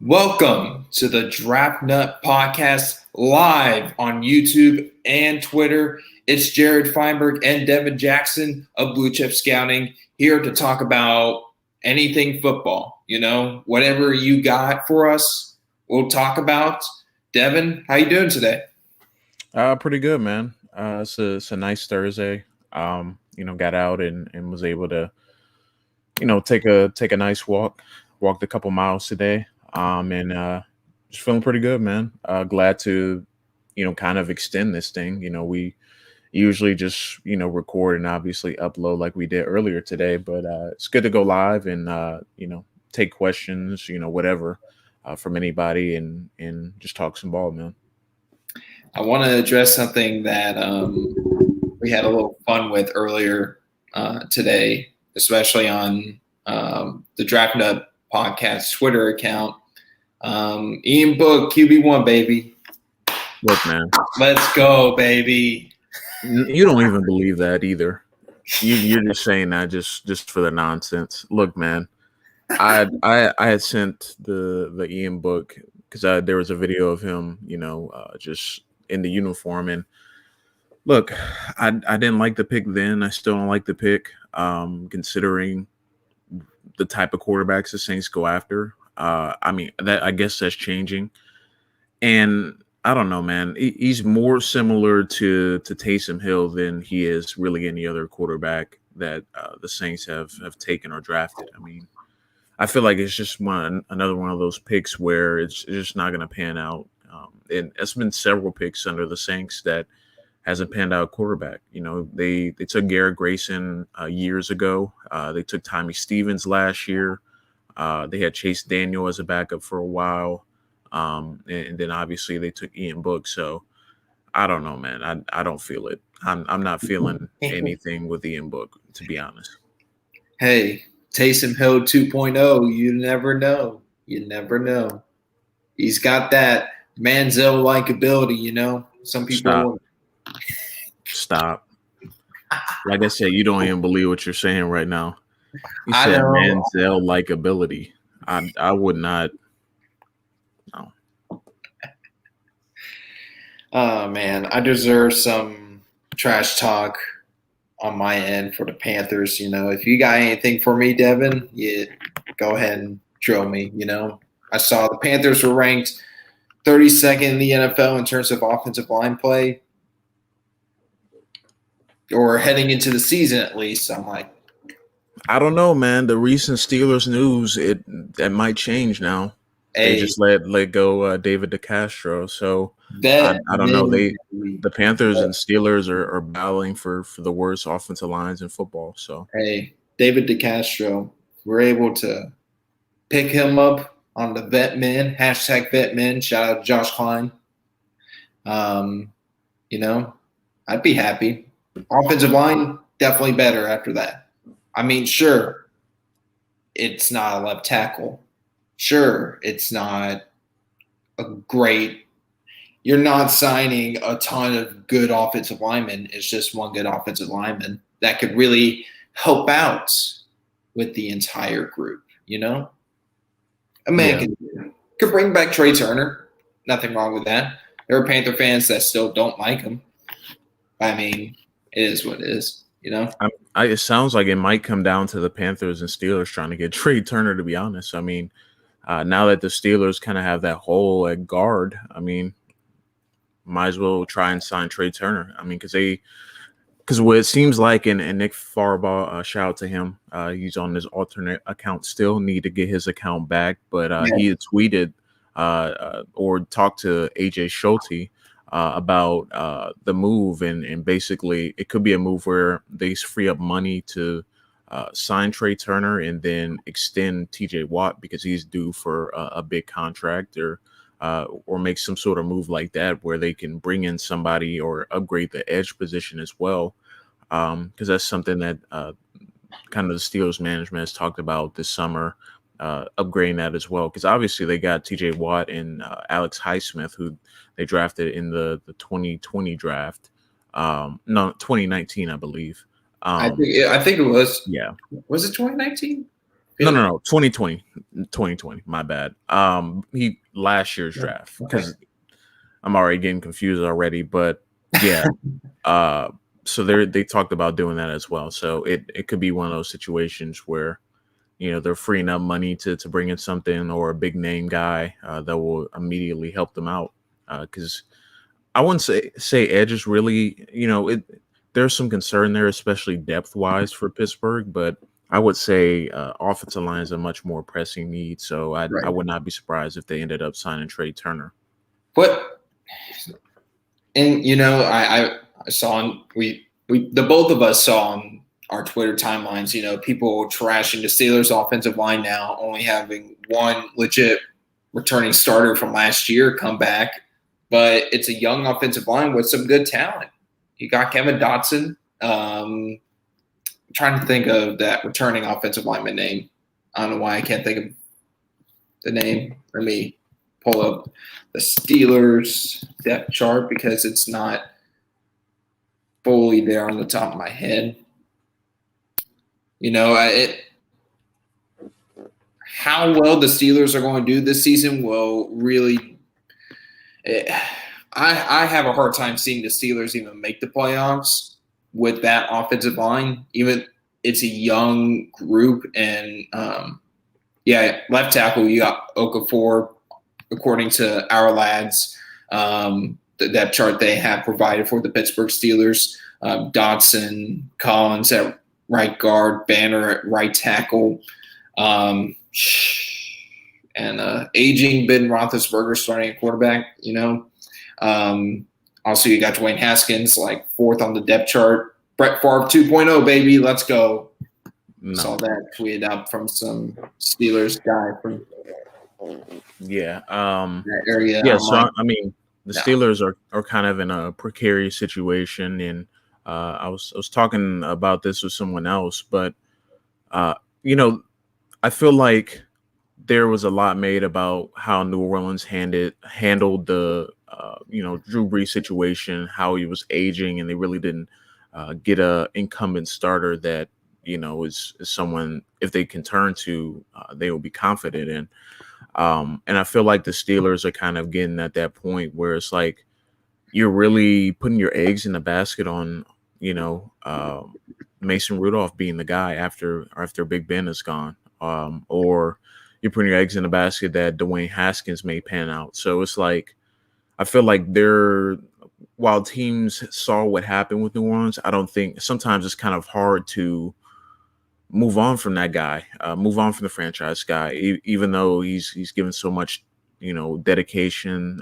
Welcome to the Draft Nut Podcast live on YouTube and Twitter. It's Jared Feinberg and Devin Jackson of Blue Chip Scouting here to talk about anything football. Whatever you got for us, we'll talk about. Devin, how you doing today? Pretty good, man. It's a nice Thursday. Got out and was able to, take a nice walk. Walked a couple miles today. And just feeling pretty good, man. Glad to, kind of extend this thing. We usually just, record and obviously upload like we did earlier today, but it's good to go live and take questions, whatever, from anybody and just talk some ball, man. I want to address something that we had a little fun with earlier today, especially on the Draft Nut Podcast Twitter account. Ian Book, QB1, baby. Look, man. Let's go, baby. You don't even believe that either. You're just saying that just for the nonsense. Look, man. I had sent the Ian Book because there was a video of him, just in the uniform. And look, I didn't like the pick then. I still don't like the pick, considering the type of quarterbacks the Saints go after. I guess that's changing. And I don't know, man. He's more similar to Taysom Hill than he is really any other quarterback that the Saints have taken or drafted. I feel like it's just another one of th's picks where it's just not going to pan out. And it's been several picks under the Saints that hasn't panned out quarterback. They took Garrett Grayson years ago. They took Tommy Stevens last year. They had Chase Daniel as a backup for a while. And then obviously they took Ian Book. So I don't know, man. I don't feel it. I'm not feeling anything with Ian Book, to be honest. Hey, Taysom Hill 2.0. You never know. You never know. He's got that Manziel-like ability, Some people Stop. Like I said, you don't even believe what you're saying right now. You said Manziel-like ability. I would not. No. Oh, man. I deserve some trash talk on my end for the Panthers. If you got anything for me, Devin, go ahead and drill me. I saw the Panthers were ranked 32nd in the NFL in terms of offensive line play, or heading into the season at least. I'm like, I don't know, man. The recent Steelers news, that might change now. They just let go David DeCastro, so I don't know. The Panthers and Steelers are battling for the worst offensive lines in football. So David DeCastro, we're able to pick him up on the vet men, #VetMen. Shout out to Josh Klein. I'd be happy. Offensive line, definitely better after that. Sure, it's not a left tackle. Sure, it's not a great – you're not signing a ton of good offensive linemen. It's just one good offensive lineman that could really help out with the entire group, A man could bring back Trey Turner. Nothing wrong with that. There are Panther fans that still don't like him. It is what it is, It sounds like it might come down to the Panthers and Steelers trying to get Trey Turner, to be honest. Now that the Steelers kind of have that hole at guard, might as well try and sign Trey Turner. Because what it seems like, and Nick Farbaugh, shout out to him, he's on his alternate account still, need to get his account back. But he had tweeted or talked to AJ Schulte about the move, and basically it could be a move where they free up money to sign Trey Turner and then extend TJ Watt because he's due for a big contract, or make some sort of move like that where they can bring in somebody or upgrade the edge position as well. Because that's something that kind of the Steelers management has talked about this summer, upgrading that as well. Because obviously they got TJ Watt and Alex Highsmith, who they drafted in the 2020 draft. No, 2019, I believe. I think it was. Yeah. Was it 2019? No. 2020. My bad. He last year's draft, because I'm already getting confused already. But yeah, so they talked about doing that as well. So it could be one of those situations where, they're freeing up money to bring in something or a big name guy that will immediately help them out. Because I wouldn't say edge is really, there's some concern there, especially depth wise for Pittsburgh. But I would say offensive line is a much more pressing need. So I would not be surprised if they ended up signing Trey Turner. But, and I saw the both of us saw on our Twitter timelines, people trashing the Steelers offensive line now, only having one legit returning starter from last year come back. But it's a young offensive line with some good talent. You got Kevin Dotson. I'm trying to think of that returning offensive lineman name. I don't know why I can't think of the name. Let me pull up the Steelers depth chart because it's not fully there on the top of my head. How well the Steelers are going to do this season will really I have a hard time seeing the Steelers even make the playoffs with that offensive line. Even it's a young group, and left tackle you got Okafor, according to our lads, the depth chart they have provided for the Pittsburgh Steelers. Dotson, Collins at right guard, Banner at right tackle, and aging Ben Roethlisberger starting at quarterback. Also you got Dwayne Haskins like fourth on the depth chart. Brett Favre 2.0, baby, let's go. No. Saw that tweeted out from some Steelers guy from that area. Yeah, so I mean, the Steelers are kind of in a precarious situation, and I was talking about this with someone else, but I feel like there was a lot made about how New Orleans handled the Drew Brees situation, how he was aging, and they really didn't get a incumbent starter that is someone, if they can turn to, they will be confident in. And I feel like the Steelers are kind of getting at that point where it's like you're really putting your eggs in the basket on Mason Rudolph being the guy after Big Ben is gone, or you're putting your eggs in the basket that Dwayne Haskins may pan out. So it's like I feel like while teams saw what happened with New Orleans, I don't think sometimes it's kind of hard to move on from that guy, move on from the franchise guy, even though he's given so much, dedication,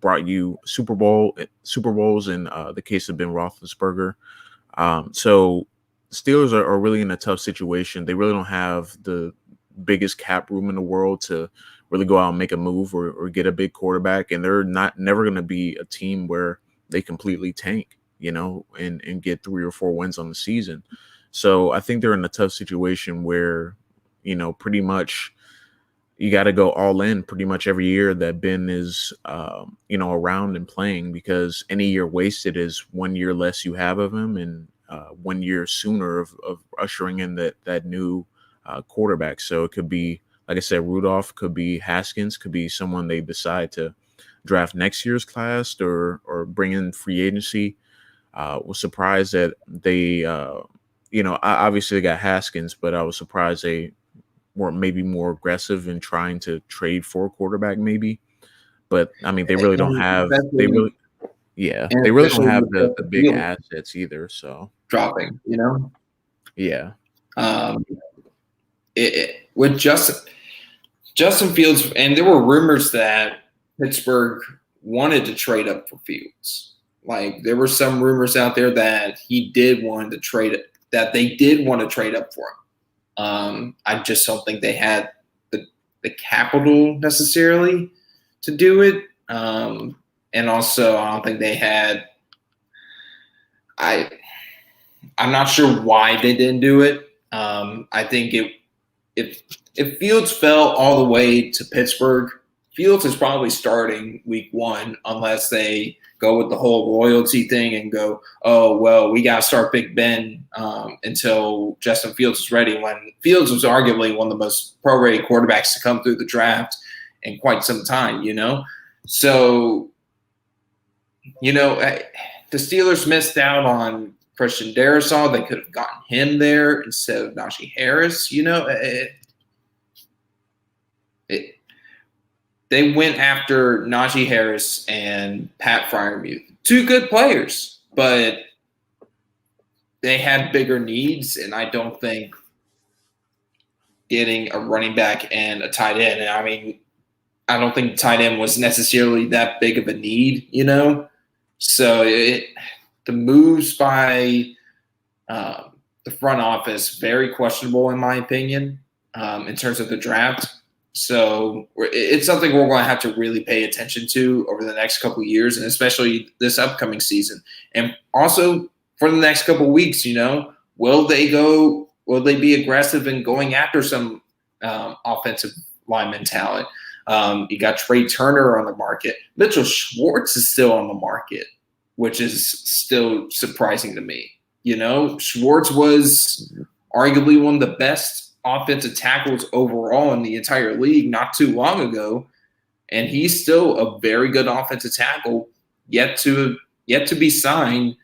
brought you Super Bowls in the case of Ben Roethlisberger. So Steelers are really in a tough situation. They really don't have the biggest cap room in the world to really go out and make a move or get a big quarterback. And they're never going to be a team where they completely tank, and get 3 or 4 wins on the season. So I think they're in a tough situation where, pretty much you got to go all in pretty much every year that Ben is, around and playing, because any year wasted is 1 year less you have of him, and 1 year sooner of ushering in that new quarterback. So it could be, like I said, Rudolph, could be Haskins, could be someone they decide to draft next year's class or bring in free agency. Was surprised that they, obviously they got Haskins, but I was surprised they were maybe more aggressive in trying to trade for a quarterback, maybe. But I mean, they really don't have they really don't have the big assets either. So dropping, yeah. With Justin Fields, and there were rumors that Pittsburgh wanted to trade up for Fields. Like there were some rumors out there that they did want to trade up for him. I just don't think they had the capital necessarily to do it. And also I don't think they had I'm not sure why they didn't do it. I think if Fields fell all the way to Pittsburgh Fields is probably starting week 1 unless they go with the whole loyalty thing and go, oh, well, we got to start Big Ben until Justin Fields is ready, when Fields was arguably one of the most pro-rated quarterbacks to come through the draft in quite some time, So, the Steelers missed out on Christian Darrisaw. They could have gotten him there instead of Najee Harris. They went after Najee Harris and Pat Freiermuth. 2 good players, but they had bigger needs, and I don't think getting a running back and a tight end, and I mean, I don't think tight end was necessarily that big of a need, So the moves by the front office, very questionable in my opinion, in terms of the draft. So it's something we're going to have to really pay attention to over the next couple of years, and especially this upcoming season. And also for the next couple of weeks, will they be aggressive in going after some offensive lineman talent? You got Trey Turner on the market. Mitchell Schwartz is still on the market, which is still surprising to me. Schwartz was arguably one of the best offensive tackles overall in the entire league not too long ago, and he's still a very good offensive tackle, yet to be signed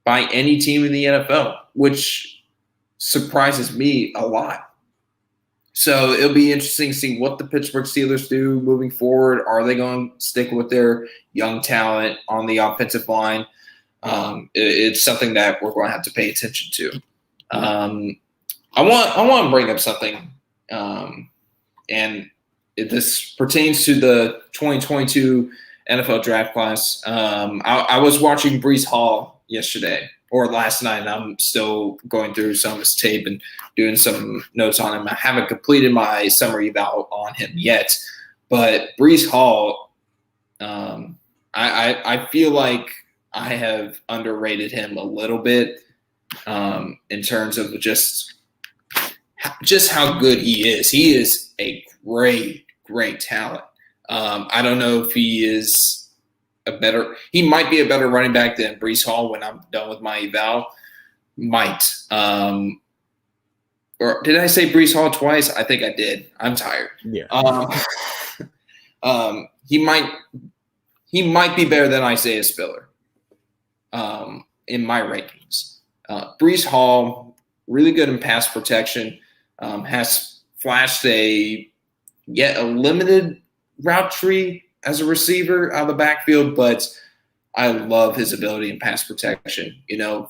by any team in the NFL, which surprises me a lot. So it'll be interesting to see what the Pittsburgh Steelers do moving forward. Are they going to stick with their young talent on the offensive line? It's something that we're going to have to pay attention to. I want to bring up something, and this pertains to the 2022 NFL draft class. I was watching Breese Hall yesterday or last night, and I'm still going through some of his tape and doing some notes on him. I haven't completed my summary eval on him yet, but Breese Hall, I feel like I have underrated him a little bit in terms of just how good he is. He is a great talent. I don't know if he is he might be a better running back than Breese Hall when I'm done with my eval. Might. Or did I say Breese Hall twice? I think I did. I'm tired. Yeah. He might be better than Isaiah Spiller in my rankings. Breese Hall, really good in pass protection, has flashed a limited route tree as a receiver out of the backfield, but I love his ability in pass protection.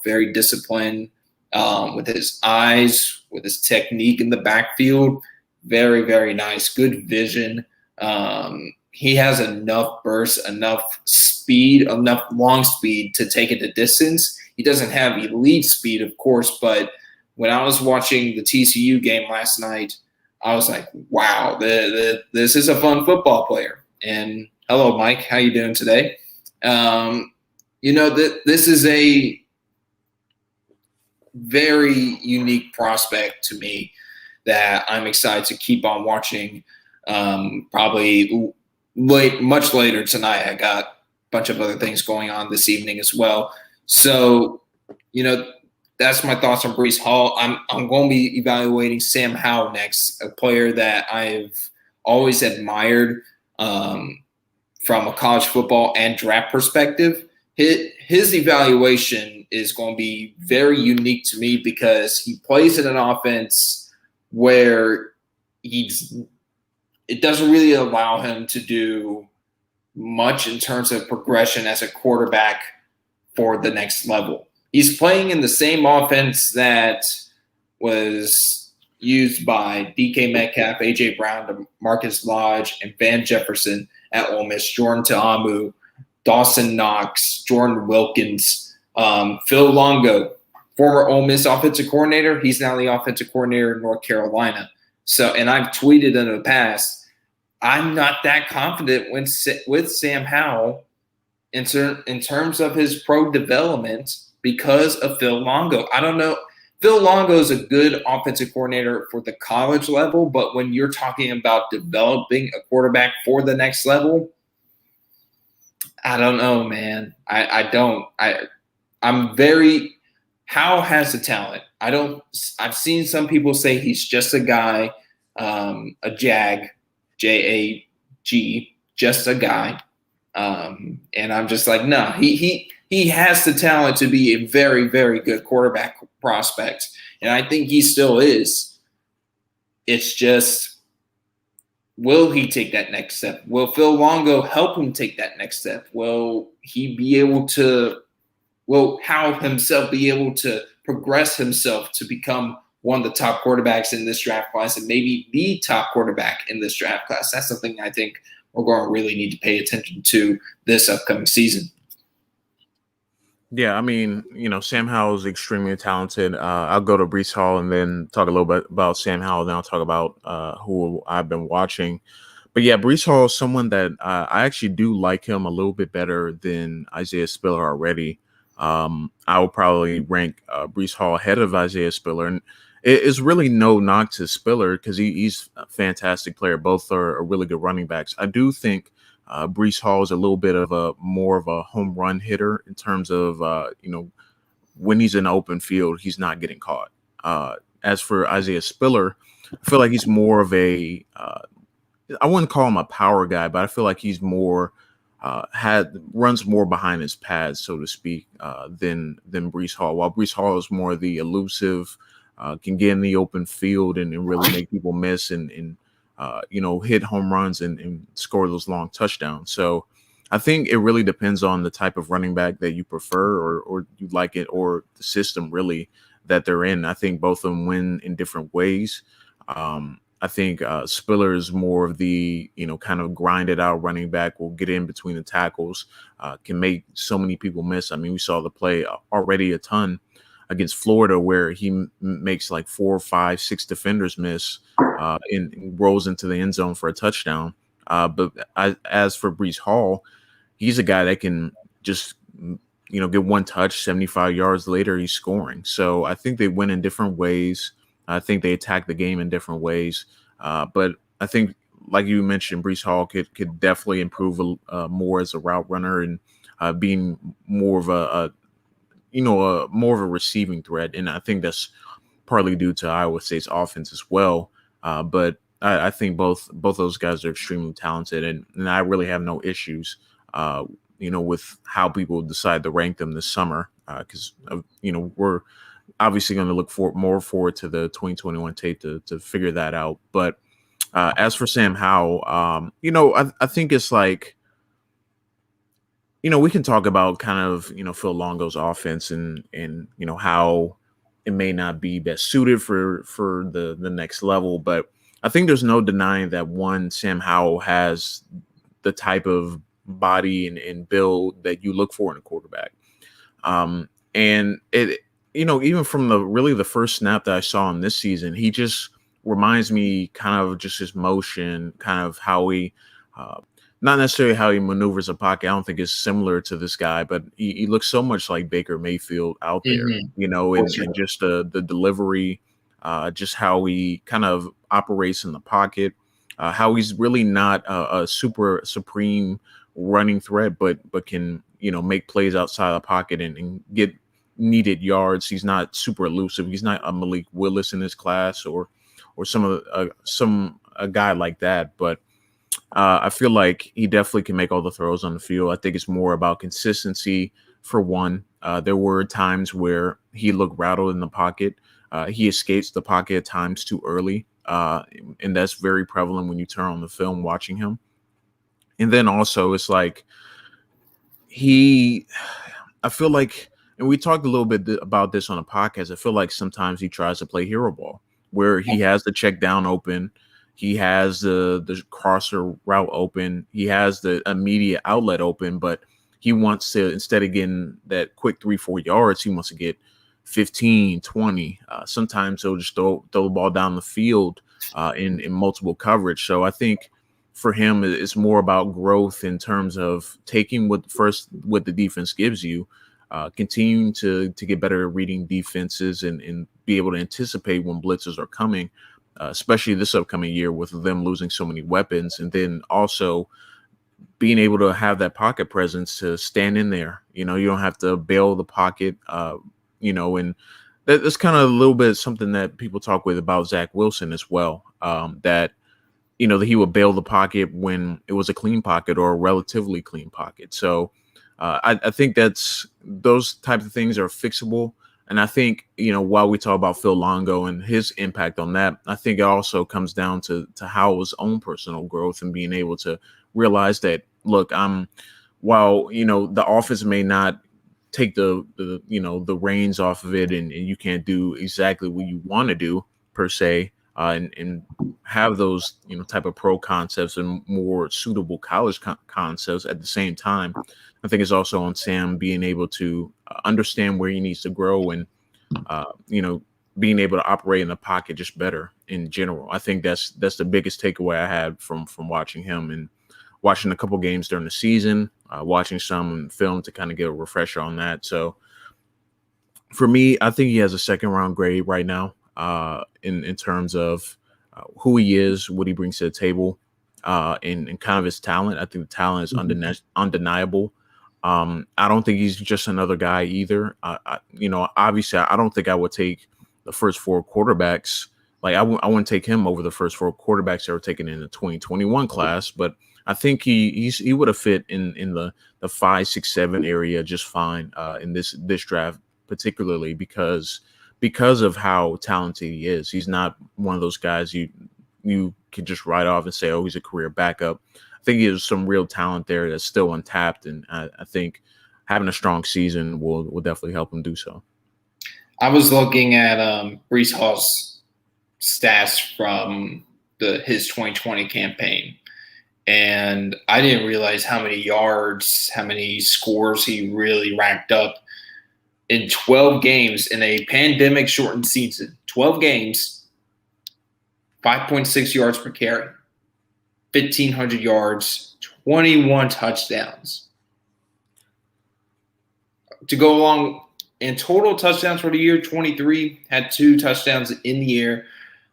Very disciplined with his eyes, with his technique in the backfield. Very, very nice. Good vision. He has enough burst, enough speed, enough long speed to take it the distance. He doesn't have elite speed, of course, but when I was watching the TCU game last night, I was like, wow, this is a fun football player. And hello, Mike. How you doing today? This is a very unique prospect to me that I'm excited to keep on watching. Probably much later tonight. I got a bunch of other things going on this evening as well. So, that's my thoughts on Breese Hall. I'm going to be evaluating Sam Howe next, a player that I've always admired from a college football and draft perspective. His evaluation is going to be very unique to me because he plays in an offense where it doesn't really allow him to do much in terms of progression as a quarterback for the next level. He's playing in the same offense that was used by DK Metcalf, A.J. Brown, Marcus Lodge, and Van Jefferson at Ole Miss, Jordan Ta'amu, Dawson Knox, Jordan Wilkins, Phil Longo, former Ole Miss offensive coordinator. He's now the offensive coordinator in North Carolina. So, and I've tweeted in the past, I'm not that confident with Sam Howell in terms of his pro development because of Phil Longo. I don't know. Phil Longo is a good offensive coordinator for the college level, but when you're talking about developing a quarterback for the next level, I don't know, man. I don't. I'm very. Howe has the talent. I've seen some people say he's just a guy, a jag, JAG, just a guy. And I'm just like, no, he has the talent to be a very, very good quarterback prospect. And I think he still is. It's just, will he take that next step? Will Phil Longo help him take that next step? Will he be able to, will Howe himself be able to progress himself to become one of the top quarterbacks in this draft class and maybe the top quarterback in this draft class? That's something I think we're going to really need to pay attention to this upcoming season. Yeah, I mean, Sam Howell is extremely talented. I'll go to Breese Hall and then talk a little bit about Sam Howell. Then I'll talk about who I've been watching. But yeah, Breese Hall is someone that I actually do like him a little bit better than Isaiah Spiller already. I will probably rank Breese Hall ahead of Isaiah Spiller. And it's really no knock to Spiller because he's a fantastic player. Both are really good running backs. I do think Breese Hall is a little bit of more of a home run hitter in terms of, when he's in the open field, he's not getting caught. As for Isaiah Spiller, I feel like he's more of I wouldn't call him a power guy, but I feel like he's more runs more behind his pads, so to speak, than Breese Hall. While Breese Hall is more the elusive, can get in the open field and really make people miss and hit home runs and score those long touchdowns. So I think it really depends on the type of running back that you prefer or you like it, or the system really that they're in. I think both of them win in different ways. I think Spiller is more of the, kind of grinded out running back, will get in between the tackles, can make so many people miss. I mean, we saw the play already a ton against Florida where he makes like 4, 5, 6 defenders miss and rolls into the end zone for a touchdown. But as for Breese Hall, he's a guy that can just, get one touch, 75 yards later, he's scoring. So I think they win in different ways. I think they attack the game in different ways. But I think, like you mentioned, Breese Hall could definitely improve more as a route runner and being more of a receiving threat. And I think that's partly due to Iowa State's offense as well. But I think both those guys are extremely talented, and I really have no issues, with how people decide to rank them this summer. Because we're obviously going to look more forward to the 2021 tape to figure that out. But as for Sam Howell, I think it's like, we can talk about kind of, Phil Longo's offense and how it may not be best suited for the next level. But I think there's no denying that Sam Howell has the type of body and build that you look for in a quarterback. And it, even from the first snap that I saw him this season, he just reminds me kind of just his motion, kind of how he, not necessarily how he maneuvers a pocket. I don't think it's similar to this guy, but he looks so much like Baker Mayfield out there, and just the delivery, just how he kind of operates in the pocket, how he's really not a super supreme running threat, but can, make plays outside the pocket and get needed yards. He's not super elusive. He's not a Malik Willis in his class or a guy like that. But I feel like he definitely can make all the throws on the field. I think it's more about consistency for one. There were times where he looked rattled in the pocket. He escapes the pocket at times too early. And that's very prevalent when you turn on the film watching him. And then also it's like I feel like, and we talked a little bit about this on a podcast, I feel like sometimes he tries to play hero ball where he has the check down open. He has the crosser route open. He has the immediate outlet open, but he wants to, instead of getting that quick 3-4 yards, he wants to get 15, 20. Sometimes he'll just throw the ball down the field in multiple coverage. So I think for him, it's more about growth in terms of taking what the defense gives you, continuing to get better at reading defenses and be able to anticipate when blitzes are coming, especially this upcoming year with them losing so many weapons, and then also being able to have that pocket presence to stand in there. You don't have to bail the pocket, and that's kind of a little bit something that people talk with about Zach Wilson as well, that he would bail the pocket when it was a clean pocket or a relatively clean pocket. So I think those types of things are fixable. And I think, while we talk about Phil Longo and his impact on that, I think it also comes down to Howe's own personal growth and being able to realize that, look, while, the offense may not take the reins off of it and you can't do exactly what you want to do per se, and have those, type of pro concepts and more suitable college concepts at the same time. I think it's also on Sam being able to understand where he needs to grow and, being able to operate in the pocket just better in general. I think that's the biggest takeaway I had from watching him and watching a couple games during the season, watching some film to kind of get a refresher on that. So for me, I think he has a second round grade right now, in terms of who he is, what he brings to the table, and kind of his talent. I think the talent is undeniable. I don't think he's just another guy either. Obviously, I don't think I would take the first four quarterbacks. Like I wouldn't take him over the first four quarterbacks that were taken in the 2021 class, but I think he would have fit in the 5, 6, 7 area just fine in this draft, particularly because of how talented he is. He's not one of those guys you can just write off and say, oh, he's a career backup. I think there's some real talent there that's still untapped, and I think having a strong season will definitely help him do so. I was looking at Breese Hall's stats from his 2020 campaign, and I didn't realize how many yards, how many scores he really racked up in 12 games in a pandemic-shortened season. 12 games, 5.6 yards per carry, 1,500 yards, 21 touchdowns. To go along, in total touchdowns for the year, 23, had 2 touchdowns in the year.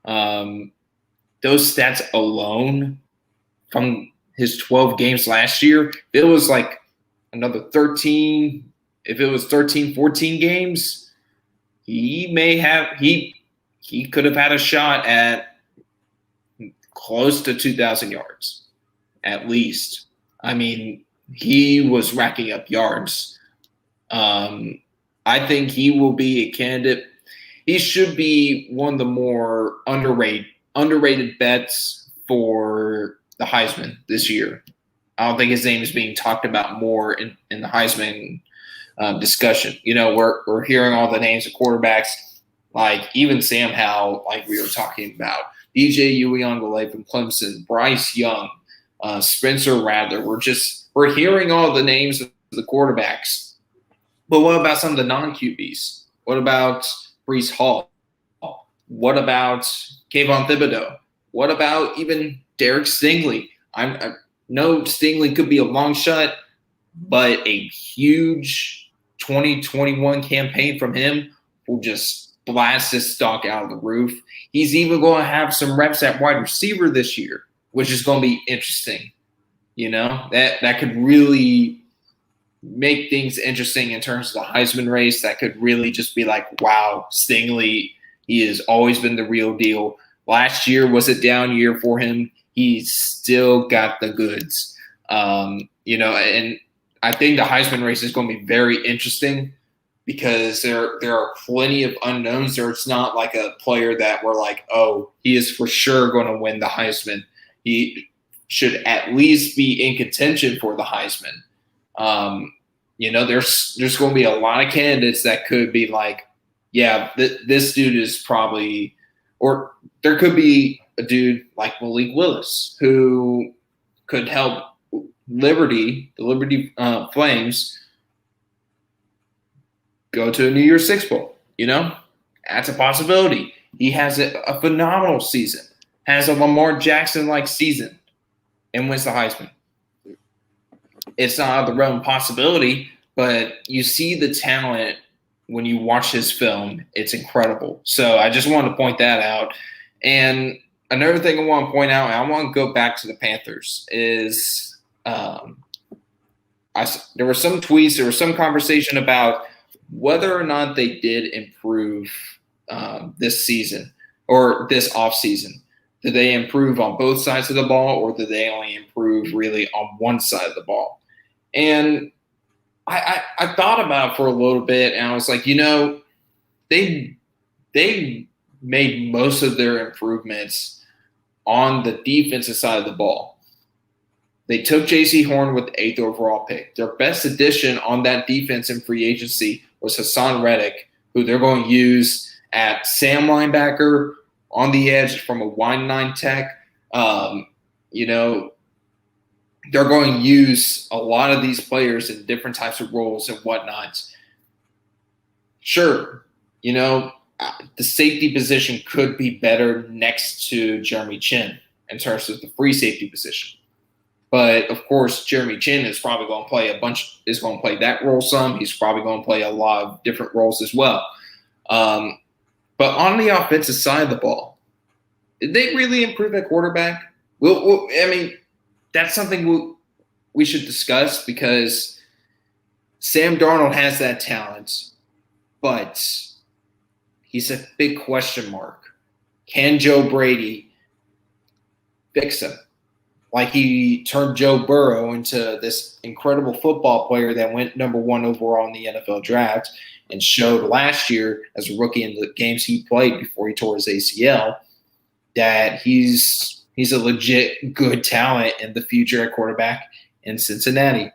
Those stats alone from his 12 games last year, it was like another 13. If it was 13, 14 games, he could have had a shot at close to 2,000 yards, at least. I mean, he was racking up yards. I think he will be a candidate. He should be one of the more underrated bets for the Heisman this year. I don't think his name is being talked about more in the Heisman discussion. We're hearing all the names of quarterbacks, like even Sam Howell, like we were talking about, DJ Uiagalelei from Clemson, Bryce Young, Spencer Rattler. We're hearing all the names of the quarterbacks. But what about some of the non-QBs? What about Breese Hall? What about Kayvon Thibodeau? What about even Derek Stingley? I know Stingley could be a long shot, but a huge 2021 campaign from him will just blast his stock out of the roof. He's even going to have some reps at wide receiver this year, which is going to be interesting. That could really make things interesting in terms of the Heisman race. That could really just be like, wow, Stingley, he has always been the real deal. Last year was a down year for him. He's still got the goods. And I think the Heisman race is going to be very interesting because there are plenty of unknowns there. It's not like a player that we're like, oh, he is for sure going to win the Heisman. He should at least be in contention for the Heisman. There's going to be a lot of candidates that could be like, yeah, this dude is probably, or there could be a dude like Malik Willis who could help the Liberty Flames go to a New Year's Six Bowl. That's a possibility. He has a phenomenal season, has a Lamar Jackson-like season, and wins the Heisman. It's not out of the realm of possibility, but you see the talent when you watch his film. It's incredible. So I just wanted to point that out. And another thing I want to point out, and I want to go back to the Panthers, is there were some tweets, there was some conversation about whether or not they did improve this season or this offseason. Did they improve on both sides of the ball, or did they only improve really on one side of the ball? And I thought about it for a little bit, and I was like, they made most of their improvements on the defensive side of the ball. They took J.C. Horn with the 8th overall pick. Their best addition on that defense in free agency was Hassan Reddick, who they're going to use at Sam linebacker, on the edge from a wide 9 tech. They're going to use a lot of these players in different types of roles and whatnot. Sure, the safety position could be better next to Jeremy Chin in terms of the free safety position. But of course, Jeremy Chin is probably going to play that role some. He's probably going to play a lot of different roles as well. But on the offensive side of the ball, did they really improve at quarterback? That's something we should discuss, because Sam Darnold has that talent, but he's a big question mark. Can Joe Brady fix him? Like he turned Joe Burrow into this incredible football player that went number 1 overall in the NFL draft and showed last year as a rookie in the games he played before he tore his ACL that he's a legit good talent in the future at quarterback in Cincinnati.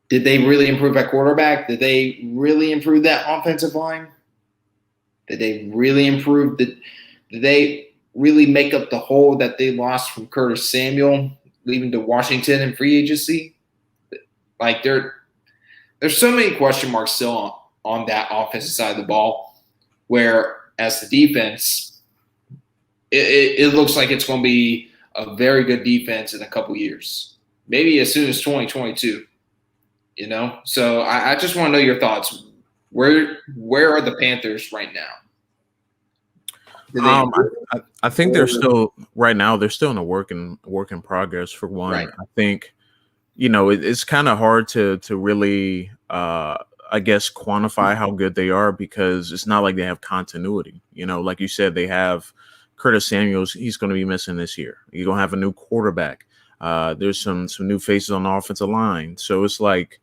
Did they really improve at quarterback? Did they really improve that offensive line? Did they really improve? Did they really make up the hole that they lost from Curtis Samuel leaving to Washington in free agency? Like there's so many question marks still on that offensive side of the ball, where as the defense, it looks like it's going to be a very good defense in a couple years, maybe as soon as 2022. So I just want to know your thoughts. Where are the Panthers right now? I think they're still right now. They're still in a work in progress. For one, right. I think it's kind of hard to really I guess quantify how good they are, because it's not like they have continuity. Like you said, they have Curtis Samuels. He's going to be missing this year. You're going to have a new quarterback. There's some new faces on the offensive line. So it's like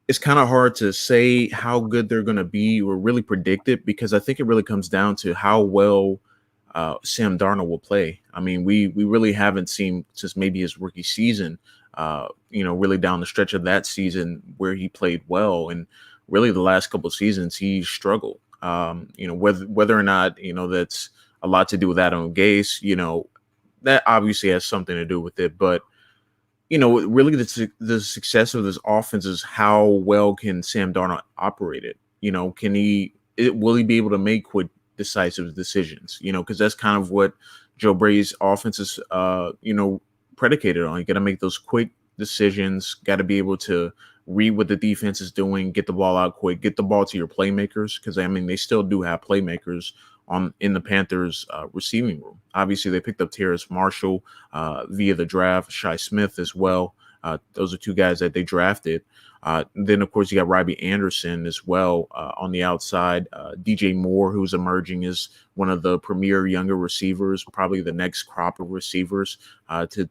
it's kind of hard to say how good they're going to be or really predict it, because I think it really comes down to how well Sam Darnold will play. I mean, we really haven't seen since maybe his rookie season, really down the stretch of that season where he played well. And really the last couple of seasons he struggled. Whether or not, that's a lot to do with Adam Gase, that obviously has something to do with it. But really the success of this offense is how well can Sam Darnold operate it? Will he be able to make quick, decisive decisions? Because that's kind of what Joe Brady's offense is, predicated on. You got to make those quick decisions, got to be able to read what the defense is doing, get the ball out quick, get the ball to your playmakers. Because, they still do have playmakers in the Panthers receiving room. Obviously, they picked up Terrace Marshall via the draft, Shi Smith as well. Those are two guys that they drafted. Then, of course, you got Robbie Anderson as well on the outside. DJ Moore, who's emerging as one of the premier younger receivers, probably the next crop of receivers to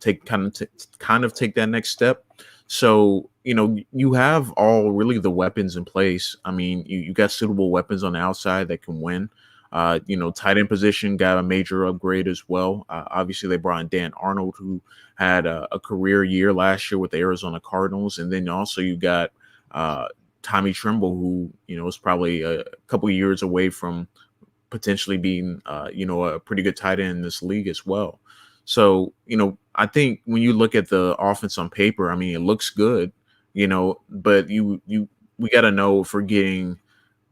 take take that next step. So, you have all really the weapons in place. I mean, you got suitable weapons on the outside that can win. Tight end position got a major upgrade as well. Obviously, they brought in Dan Arnold, who had a career year last year with the Arizona Cardinals. And then also you got Tommy Tremble, who, is probably a couple of years away from potentially being, a pretty good tight end in this league as well. So, I think when you look at the offense on paper, it looks good, but we got to know if we're getting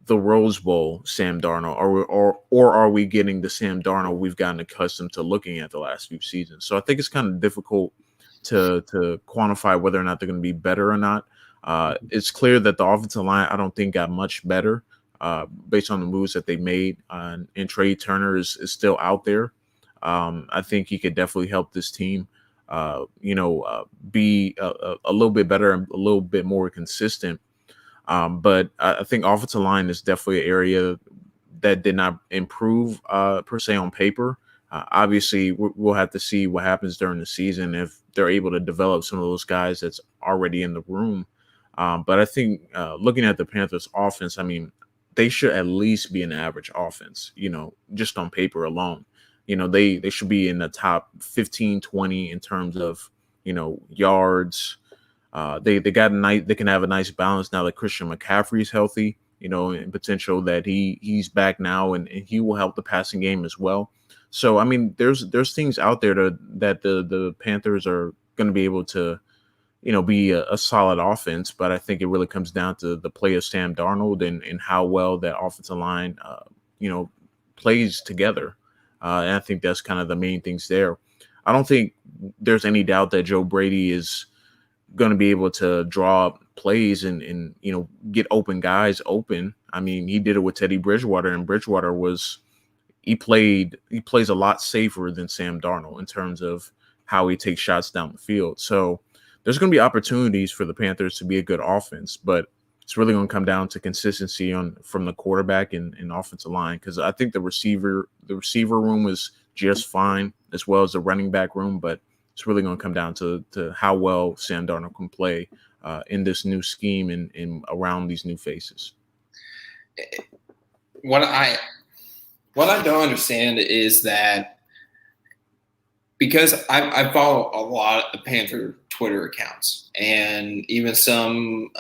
the Rose Bowl Sam Darnold, or are we getting the Sam Darnold we've gotten accustomed to looking at the last few seasons? So I think it's kind of difficult to quantify whether or not they're going to be better or not. It's clear that the offensive line, I don't think, got much better based on the moves that they made. And Trey Turner is still out there. I think he could definitely help this team, be a little bit better and a little bit more consistent. But I think offensive line is definitely an area that did not improve per se on paper. Obviously, we'll have to see what happens during the season if they're able to develop some of those guys that's already in the room. But I think looking at the Panthers offense, I mean, they should at least be an average offense, just on paper alone. They should be in the top 15, 20 in terms of, yards. They can have a nice balance now that Christian McCaffrey's healthy, and potential that he's back now and he will help the passing game as well. So, I mean, there's things out there that the Panthers are going to be able to, be a solid offense. But I think it really comes down to the play of Sam Darnold and how well that offensive line, plays together. And I think that's kind of the main things there. I don't think there's any doubt that Joe Brady is going to be able to draw up plays and get open guys open. I mean, he did it with Teddy Bridgewater, and Bridgewater plays a lot safer than Sam Darnold in terms of how he takes shots down the field. So there's going to be opportunities for the Panthers to be a good offense, but it's really going to come down to consistency from the quarterback and offensive line, because I think the receiver room is just fine, as well as the running back room, but it's really going to come down to how well Sam Darnold can play in this new scheme and around these new faces. What I don't understand is that, because I follow a lot of Panther Twitter accounts and even some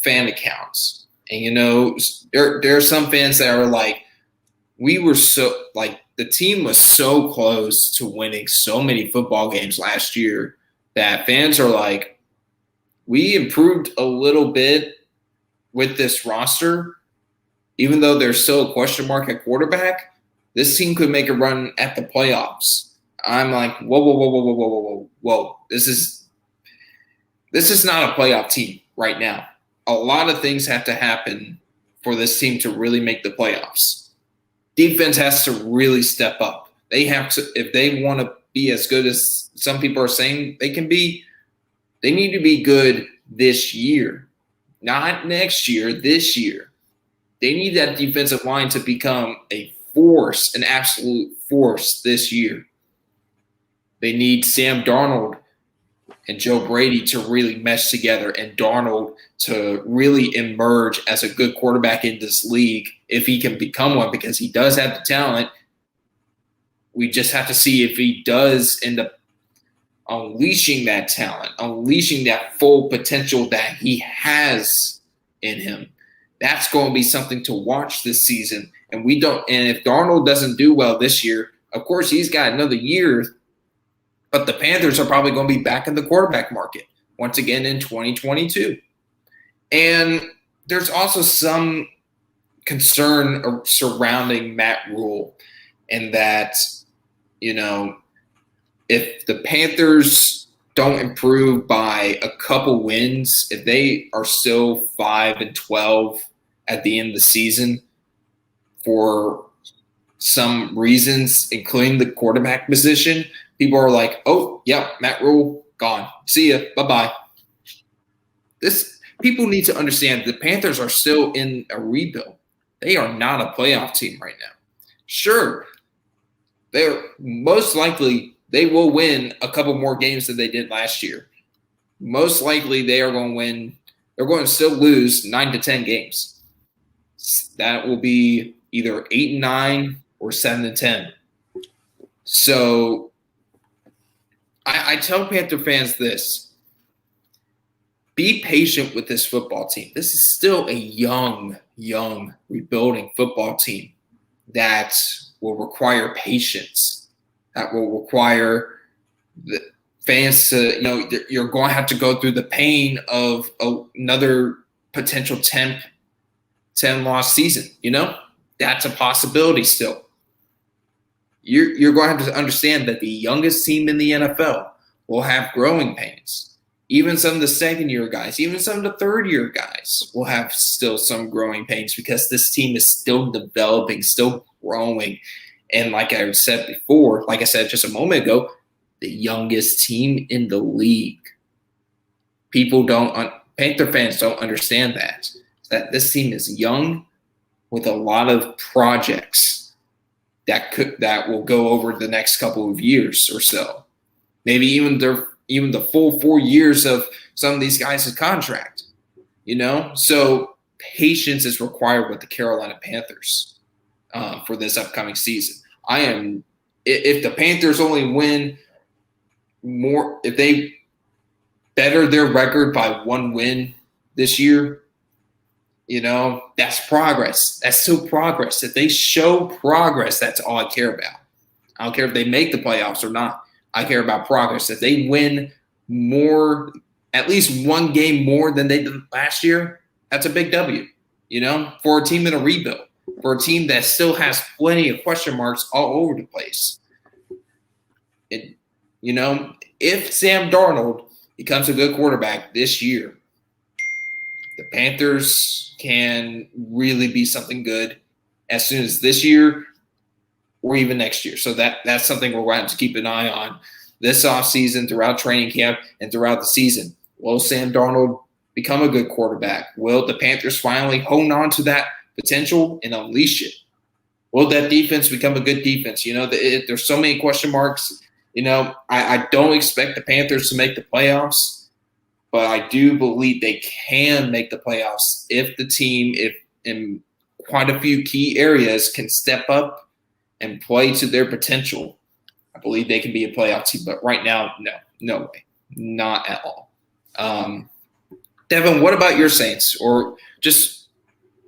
fan accounts, and there are some fans that are like, the team was so close to winning so many football games last year that fans are like, we improved a little bit with this roster, even though there's still a question mark at quarterback. This team could make a run at the playoffs. I'm like, whoa. This is not a playoff team right now. A lot of things have to happen for this team to really make the playoffs. Defense has to really step up. They have to, if they want to be as good as some people are saying they can be, they need to be good this year, not next year, this year. They need that defensive line to become a force, an absolute force this year. They need Sam Darnold and Joe Brady to really mesh together, and Darnold to really emerge as a good quarterback in this league if he can become one, because he does have the talent. We just have to see if he does end up unleashing that talent, unleashing that full potential that he has in him. That's going to be something to watch this season. And if Darnold doesn't do well this year, of course he's got another year, but the Panthers are probably going to be back in the quarterback market once again in 2022. And there's also some concern surrounding Matt Rule, and that, if the Panthers don't improve by a couple wins, if they are still 5-12 at the end of the season for some reasons, including the quarterback position, people are like, oh, yeah, Matt Rule, gone. See ya. Bye-bye. People need to understand the Panthers are still in a rebuild. They are not a playoff team right now. Sure, they're most likely they will win a couple more games than they did last year. Most likely they are going to win. They're going to still lose 9 to 10 games. That will be either 8-9 or 7-10. So I tell Panther fans this: be patient with this football team. This is still a young rebuilding football team that will require patience, that will require the fans to, you're going to have to go through the pain of another potential 10-loss season. That's a possibility still. You're going to have to understand that the youngest team in the NFL will have growing pains. Even some of the second-year guys, even some of the third-year guys will have still some growing pains because this team is still developing, still growing. And like I said before, like I said just a moment ago, the youngest team in the league. Panther fans don't understand that this team is young with a lot of projects that will go over the next couple of years or so. Maybe even the full 4 years of some of these guys' contract, So patience is required with the Carolina Panthers for this upcoming season. If the Panthers only win more, if they better their record by 1 win this year, that's progress. That's still progress. If they show progress, that's all I care about. I don't care if they make the playoffs or not. I care about progress. If they win more, at least 1 game more than they did last year, that's a big W, for a team in a rebuild, for a team that still has plenty of question marks all over the place. If Sam Darnold becomes a good quarterback this year, the Panthers can really be something good as soon as this year or even next year. So that's something we're going to have to keep an eye on this offseason, throughout training camp, and throughout the season. Will Sam Darnold become a good quarterback? Will the Panthers finally hone on to that potential and unleash it? Will that defense become a good defense? There's so many question marks. I don't expect the Panthers to make the playoffs, but I do believe they can make the playoffs if the team, if in quite a few key areas, can step up and play to their potential. I believe they can be a playoff team, but right now, no way, not at all. Devin, what about your Saints? Or just,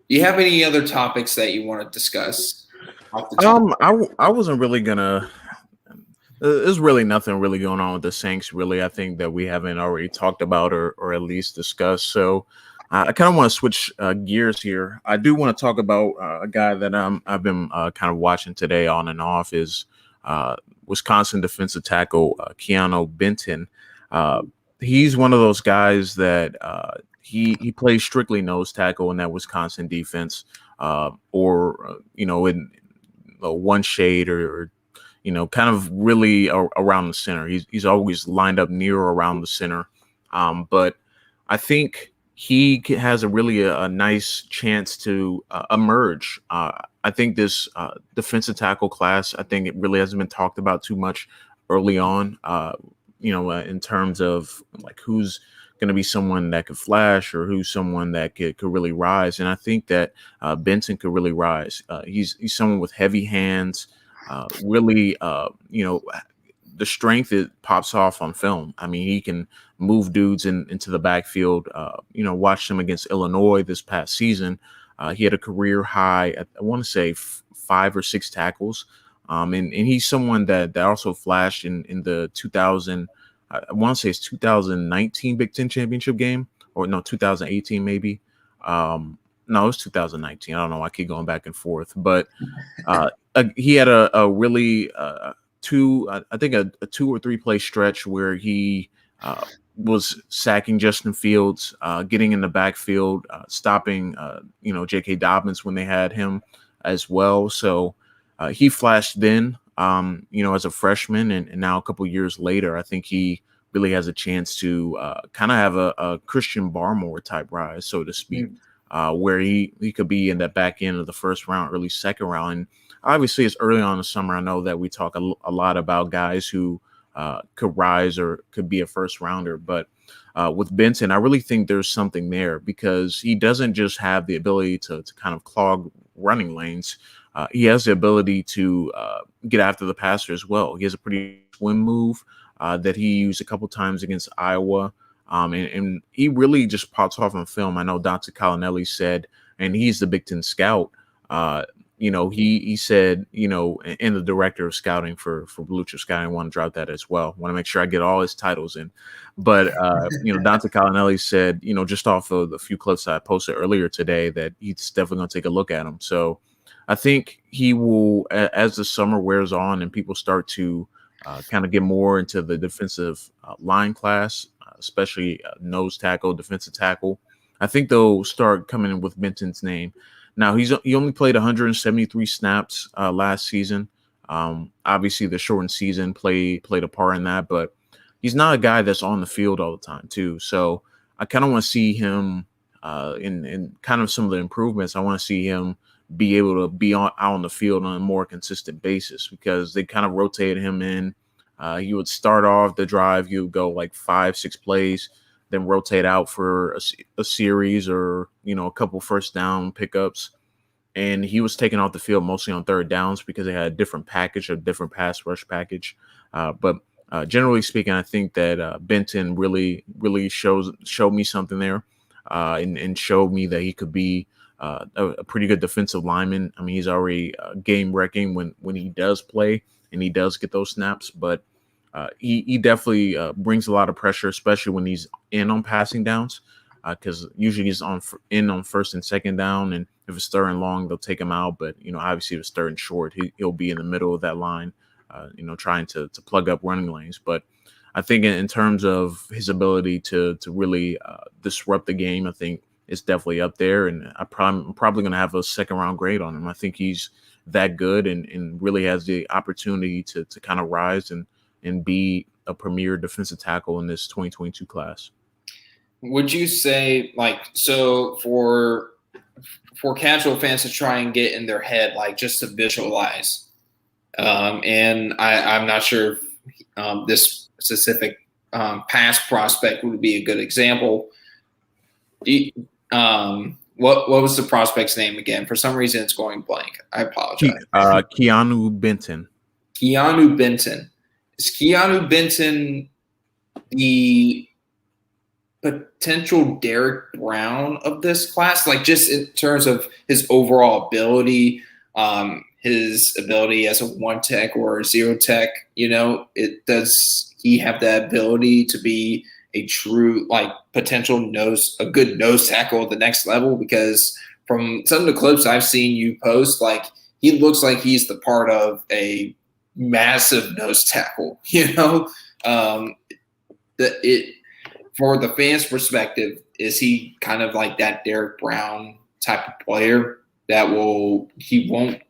do you have any other topics that you want to discuss? I wasn't really gonna. There's really nothing really going on with the Saints. Really, I think that we haven't already talked about or at least discussed. So I kind of want to switch gears here. I do want to talk about a guy that I've been kind of watching today on and off is Wisconsin defensive tackle Keanu Benton. He's one of those guys that he plays strictly nose tackle in that Wisconsin defense, or in one shade or kind of really around the center. He's always lined up near or around the center. But I think he has a nice chance to emerge. I think this defensive tackle class, I think it really hasn't been talked about too much early on, in terms of like who's going to be someone that could flash or who's someone that could really rise. And I think that Benton could really rise. He's someone with heavy hands. Really, the strength it pops off on film. I mean, he can move dudes into the backfield. Watched him against Illinois this past season. He had a career high, I want to say 5 or 6 tackles. And he's someone that also flashed in the 2000. I want to say it's 2019 Big Ten championship game, or no, 2018 maybe. No, it was 2019. I don't know. I keep going back and forth, but he had a really I think a 2 or 3 play stretch where he was sacking Justin Fields, getting in the backfield, stopping J.K. Dobbins when they had him as well. So he flashed then, as a freshman, and now a couple years later, I think he really has a chance to kind of have a Christian Barmore type rise, so to speak. Where he could be in the back end of the first round, early second round. And obviously it's early on in the summer. I know that we talk a lot about guys who could rise or could be a first rounder. But with Benton, I really think there's something there because he doesn't just have the ability to kind of clog running lanes. He has the ability to get after the passer as well. He has a pretty swim move that he used a couple times against Iowa. And he really just pops off on film. I know Dante Collinelli said, and he's the Big Ten scout. He said, and the director of scouting for Blue Chip Scouting, I want to drop that as well. Want to make sure I get all his titles in. But Dante Collinelli said, just off of the few clips I posted earlier today, that he's definitely going to take a look at him. So I think he will, as the summer wears on and people start to kind of get more into the defensive line class, especially nose tackle, defensive tackle. I think they'll start coming in with Benton's name. Now he only played 173 snaps last season. Obviously, the shortened season played a part in that, but he's not a guy that's on the field all the time too. So I kind of want to see him in kind of some of the improvements. I want to see him be able to be out on the field on a more consistent basis because they kind of rotated him in. He would start off the drive. He would go like 5-6 plays, then rotate out for a series or, a couple first down pickups. And he was taken off the field mostly on third downs because they had a different package, a different pass rush package. But generally speaking, I think that Benton really showed me something there and showed me that he could be a pretty good defensive lineman. I mean, he's already game wrecking when he does play and he does get those snaps, but he definitely brings a lot of pressure, especially when he's in on passing downs, because usually he's on first and second down, and if it's third and long, they'll take him out. But obviously, if it's third and short, he'll be in the middle of that line, trying to plug up running lanes. But I think in terms of his ability to really disrupt the game, I think it's definitely up there, and I'm probably going to have a second round grade on him. I think he's that good and really has the opportunity to kind of rise and be a premier defensive tackle in this 2022 class. Would you say, so for casual fans to try and get in their head, just to visualize, and I'm not sure if this specific pass prospect would be a good example. What was the prospect's name again? For some reason, it's going blank. I apologize. Keanu Benton. Keanu Benton. Is Keanu Benton the potential Derek Brown of this class? Just in terms of his overall ability, his ability as a one tech or a zero tech, does he have that ability to be a true potential a good nose tackle at the next level? Because from some of the clips I've seen you post, he looks like he's the part of a massive nose tackle, for the fans' perspective, is he kind of like that Derek Brown type of player that he won't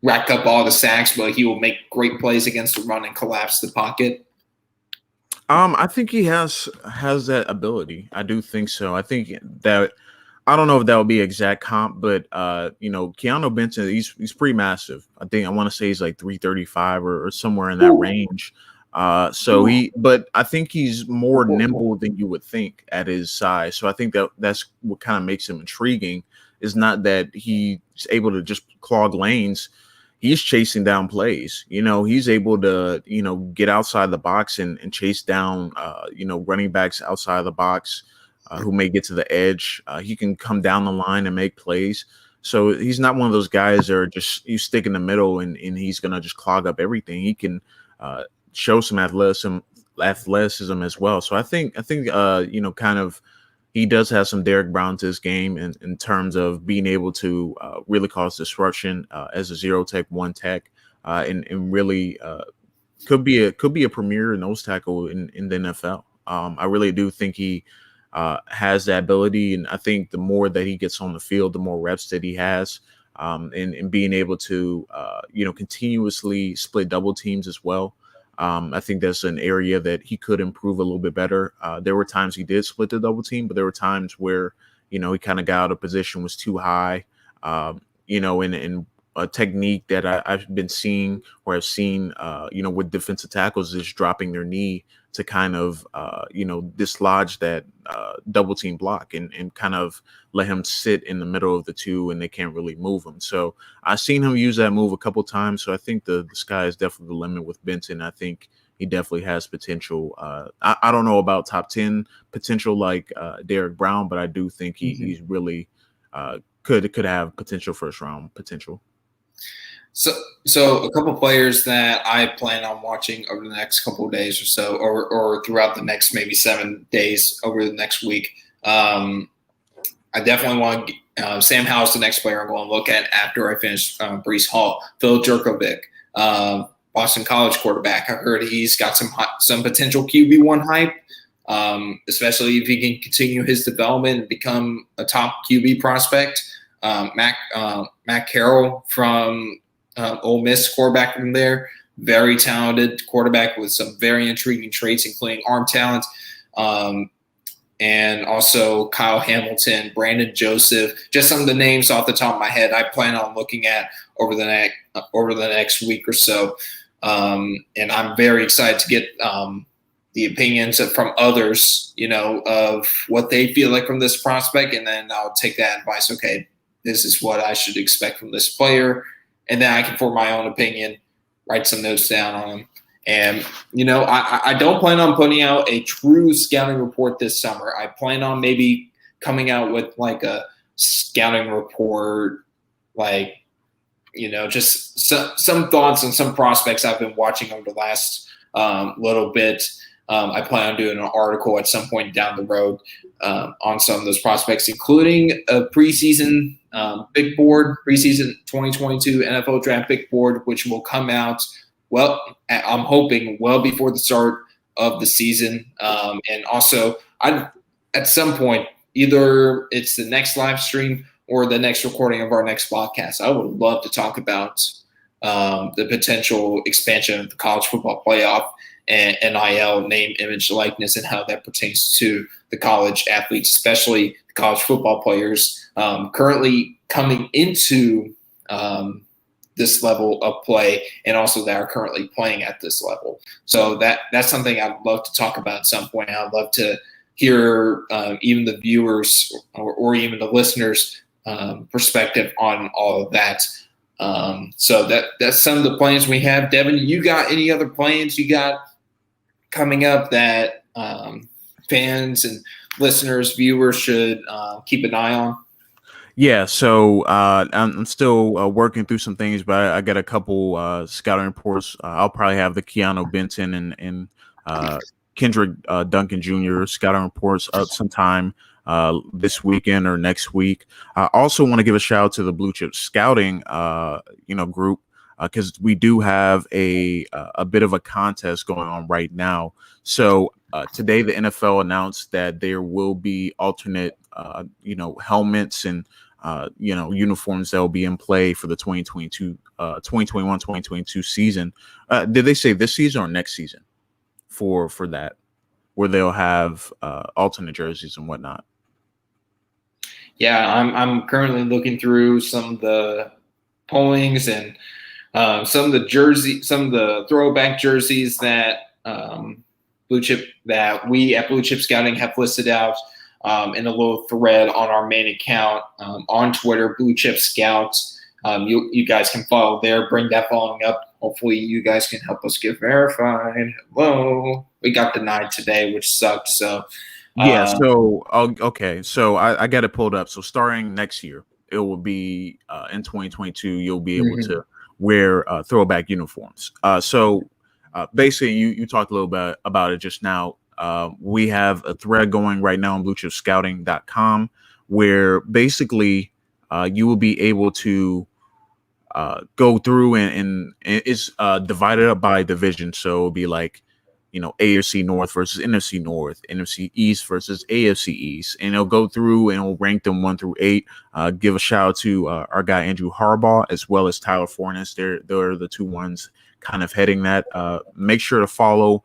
rack up all the sacks, but he will make great plays against the run and collapse the pocket? I think he has that ability. I do think so. I think that I don't know if that would be exact comp, but Keanu Benton, he's pretty massive. I want to say he's like 335 or somewhere in that range. But I think he's more nimble than you would think at his size. So I think that's what kind of makes him intriguing, is not that he's able to just clog lanes. He's chasing down plays. He's able to, get outside the box and chase down, running backs outside the box who may get to the edge. He can come down the line and make plays. So he's not one of those guys that are just you stick in the middle and he's going to just clog up everything. He can show some athleticism as well. So I think kind of he does have some Derek Brown to his game in terms of being able to really cause disruption as a zero tech, one tech, and really could be a premier nose tackle in the NFL. I really do think he has that ability, and I think the more that he gets on the field, the more reps that he has, and being able to continuously split double teams as well. I think that's an area that he could improve a little bit better. There were times he did split the double team, but there were times where, he kind of got out of position, was too high, and a technique that I've been seeing or I've seen, with defensive tackles is dropping their knee to kind of, dislodge that double team block and kind of let him sit in the middle of the two and they can't really move him. So I've seen him use that move a couple times. So I think the sky is definitely the limit with Benton. I think he definitely has potential. I don't know about top 10 potential like Derek Brown, but I do think he's really could have potential first round potential. So a couple players that I plan on watching over the next couple of days or so, or throughout the next maybe 7 days over the next week. I definitely want Sam Howell's the next player I'm going to look at after I finish Breese Hall. Phil Jurkovec, Boston College quarterback. I heard he's got some potential QB1 hype. especially if he can continue his development and become a top QB prospect. Matt Carroll from Ole Miss, quarterback from there, very talented quarterback with some very intriguing traits, including arm talent. And also Kyle Hamilton, Brandon Joseph, just some of the names off the top of my head I plan on looking at over the next week or so. And I'm very excited to get the opinions from others, of what they feel like from this prospect. And then I'll take that advice. Okay, this is what I should expect from this player. And then I can form my own opinion, write some notes down on him. And, I don't plan on putting out a true scouting report this summer. I plan on maybe coming out with like a scouting report, like, just some thoughts on some prospects I've been watching over the last little bit. I plan on doing an article at some point down the road on some of those prospects, including a preseason big board, preseason 2022 NFL draft big board, which will come out, well, I'm hoping well before the start of the season. And also, at some point, either it's the next live stream or the next recording of our next podcast, I would love to talk about the potential expansion of the college football playoff and NIL, name, image, likeness, and how that pertains to the college athletes, especially the college football players currently coming into this level of play, and also that are currently playing at this level. So that's something I'd love to talk about at some point. I'd love to hear even the viewers or even the listeners' perspective on all of that. So that's some of the plans we have. Devin, you got any other plans you got coming up that fans and listeners, viewers should keep an eye on? Yeah, so I'm still working through some things, but I got a couple scouting reports. I'll probably have the Keanu, Benton, and Kendrick Duncan Jr. scouting reports up sometime this weekend or next week. I also want to give a shout out to the Blue Chip Scouting, group, because we do have a bit of a contest going on right now. So today the NFL announced that there will be alternate, helmets and uniforms that will be in play for the 2021-2022 season. Did they say this season or next season for that, where they'll have alternate jerseys and whatnot? Yeah, I'm currently looking through some of the pollings and some of the throwback jerseys that we at Blue Chip Scouting have listed out in a little thread on our main account on Twitter, Blue Chip Scouts. You guys can follow there. Bring that following up. Hopefully, you guys can help us get verified. Hello, we got denied today, which sucked. So yeah. So okay. So I got it pulled up. So starting next year, it will be in 2022. You'll be able to wear throwback uniforms. So basically, you talked a little bit about it just now. We have a thread going right now on bluechipscouting.com where basically you will be able to go through and it's divided up by division. So it'll be like, AFC North versus NFC North, NFC East versus AFC East. And it'll go through and it'll rank them 1 through 8. Give a shout out to our guy, Andrew Harbaugh, as well as Tyler Fornes. They're the two ones kind of heading that. Make sure to follow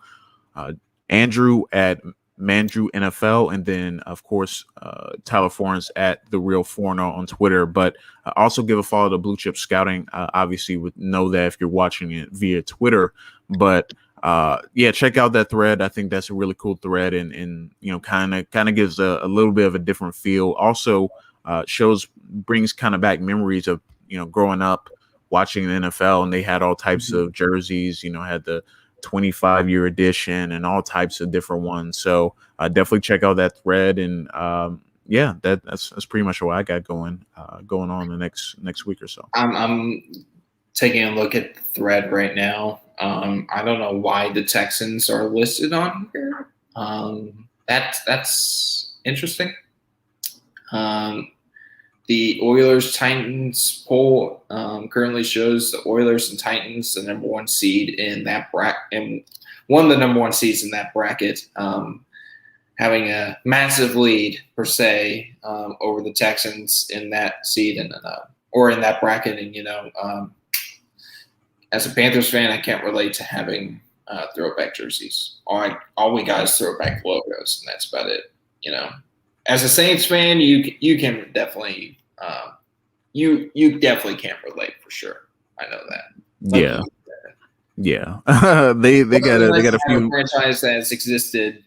Andrew at Mandrew NFL, and then of course Tyler Fornes at The Real Forno on Twitter. But also give a follow to Blue Chip Scouting. Obviously, would know that if you're watching it via Twitter. But check out that thread. I think that's a really cool thread, and kind of gives a little bit of a different feel. Also, brings kind of back memories of growing up watching the NFL, and they had all types of jerseys. Had the 25-year edition and all types of different ones. So definitely check out that thread. And that's pretty much what I got going on the next week or so. I'm taking a look at the thread right now. I don't know why the Texans are listed on here. That's interesting. The Oilers-Titans poll currently shows the Oilers and Titans the number one seed in that bracket, and one of the number one seeds in that bracket. having a massive lead per se over the Texans in that seed and or in that bracket. And as a Panthers fan, I can't relate to having throwback jerseys. All we got is throwback logos, and that's about it. As a Saints fan, you can definitely you definitely can't relate for sure. I know that. Yeah. They got a few franchise that's existed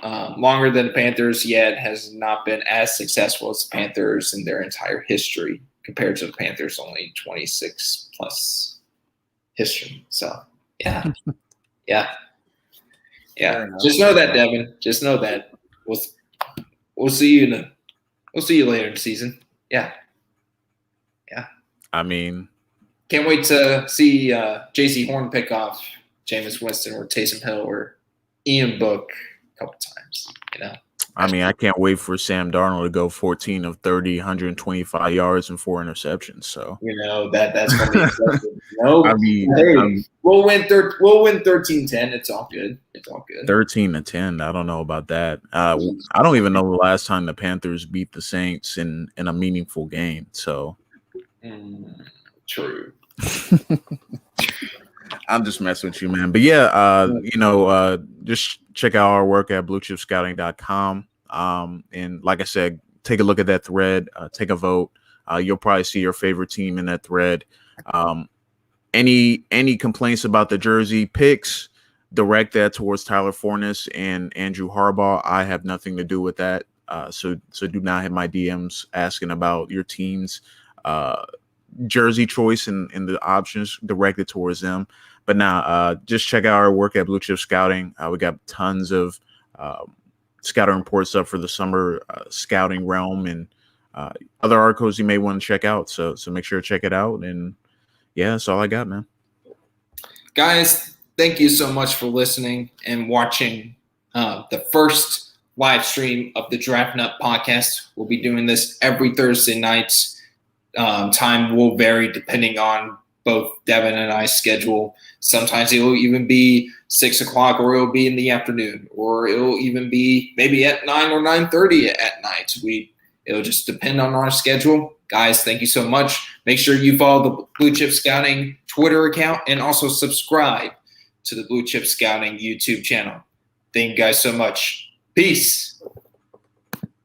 longer than the Panthers, yet has not been as successful as the Panthers in their entire history compared to the Panthers' only 26 plus history. So yeah. Just know that, Devin. Just know that we'll see you later in the season. Yeah. I mean, can't wait to see J.C. Horn pick off Jameis Winston or Taysom Hill or Ian Book a couple times. I mean, I can't wait for Sam Darnold to go 14 of 30, 125 yards and 4 interceptions. So that's gonna be impressive. We'll win 13-10. It's all good. 13-10. I don't know about that. I don't even know the last time the Panthers beat the Saints in a meaningful game. So true. I'm just messing with you, man. But yeah, just check out our work at bluechipscouting.com. And like I said, take a look at that thread, take a vote. You'll probably see your favorite team in that thread. Any complaints about the jersey picks, direct that towards Tyler Fornes and Andrew Harbaugh. I have nothing to do with that. So do not hit my DMs asking about your team's jersey choice and the options directed towards them. But now just check out our work at Blue Chip Scouting. We got tons of scouting reports up for the summer scouting realm and other articles you may want to check out. So make sure to check it out. And yeah, that's all I got, man. Guys, thank you so much for listening and watching the first live stream of the Draft Nut podcast. We'll be doing this every Thursday night. Time will vary depending on both Devin and I's schedule. Sometimes it will even be 6 o'clock, or it'll be in the afternoon, or it'll even be maybe at 9 or 9:30 at night. It'll just depend on our schedule. Guys, thank you so much. Make sure you follow the Blue Chip Scouting Twitter account and also subscribe to the Blue Chip Scouting YouTube channel. Thank you guys so much. Peace.